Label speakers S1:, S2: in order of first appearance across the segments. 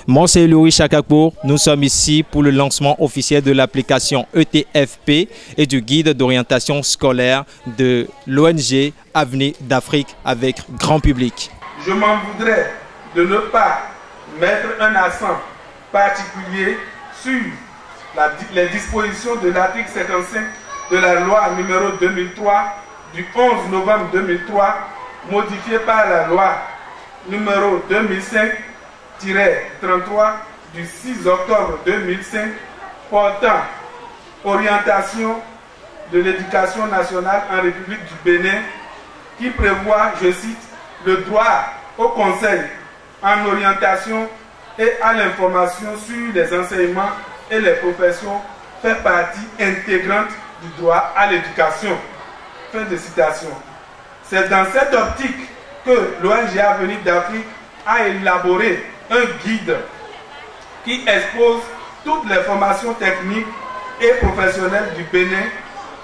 S1: Moi, c'est Louis Chakakpo. Nous sommes ici pour le lancement officiel de l'application ETFP et du guide d'orientation scolaire de l'ONG Avenir d'Afrique avec grand public.
S2: Je m'en voudrais de ne pas mettre un accent particulier sur les dispositions de l'article 55 de la loi numéro 2003 du 11 novembre 2003 modifiée par la loi numéro 2005-33 du 6 octobre 2005 portant orientation de l'éducation nationale en République du Bénin qui prévoit, je cite, le droit au conseil en orientation et à l'information sur les enseignements et les professions fait partie intégrante du droit à l'éducation. Fin de citation. C'est dans cette optique que l'ONG Avenir d'Afrique a élaboré un guide qui expose toutes les formations techniques et professionnelles du Bénin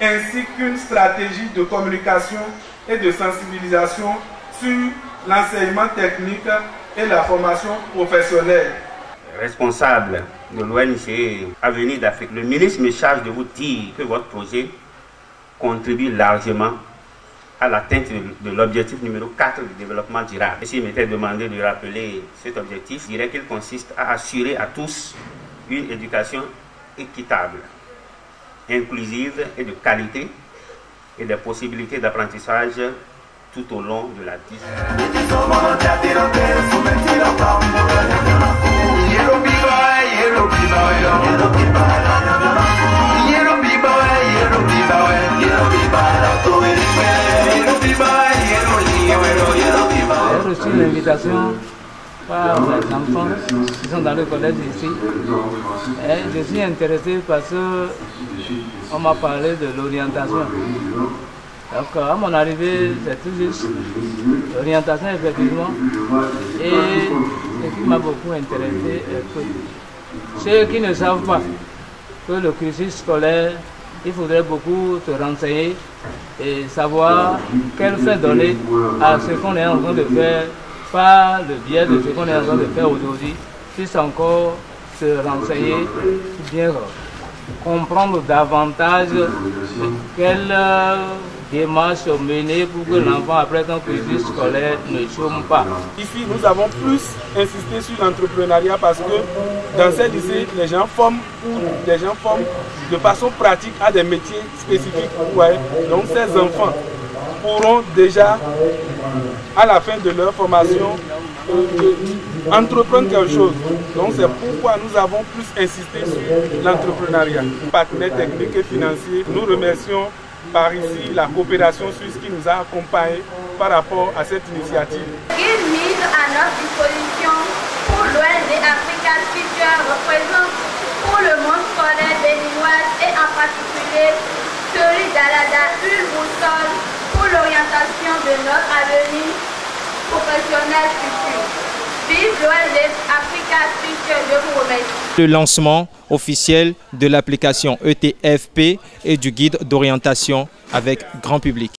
S2: ainsi qu'une stratégie de communication et de sensibilisation sur l'enseignement technique et la formation professionnelle.
S3: Responsable de l'ONG Avenir d'Afrique, le ministre me charge de vous dire que votre projet contribue largement à l'atteinte de l'objectif numéro 4 du développement durable. Et s'il m'était demandé de rappeler cet objectif, je dirais qu'il consiste à assurer à tous une éducation équitable, inclusive et de qualité et des possibilités d'apprentissage tout au long de la vie.
S4: J'ai reçu l'invitation par les enfants qui sont dans le collège ici. Et je suis intéressé parce qu'on m'a parlé de l'orientation. Donc à mon arrivée, c'est tout juste l'orientation effectivement. Et ce qui m'a beaucoup intéressé est que ceux qui ne savent pas que le cursus scolaire, il faudrait beaucoup se renseigner et savoir quel fait donner à ce qu'on est en train de faire par le biais de ce qu'on est en train de faire aujourd'hui, puisse encore se renseigner, bien comprendre davantage quelle démarche mener pour que l'enfant, après qu'un cursus scolaire, ne chôme pas.
S2: Ici, nous avons plus insisté sur l'entrepreneuriat parce que dans ces lycées, les gens forment de façon pratique à des métiers spécifiques. Ouais. Donc ces enfants pourront déjà, à la fin de leur formation, entreprendre quelque chose. Donc c'est pourquoi nous avons plus insisté sur l'entrepreneuriat. Partenaires techniques et financiers, nous remercions par ici la coopération suisse qui nous a accompagnés par rapport à cette initiative.
S5: Guide mise à notre disposition pour l'ONG Africa Future représente pour le monde scolaire béninois et en particulier celui d'Alada une boussole pour l'orientation de notre avenir professionnel futur. Vive l'ONG Africa Future, je vous remercie.
S1: Le lancement officiel de l'application ETFP et du guide d'orientation avec grand public.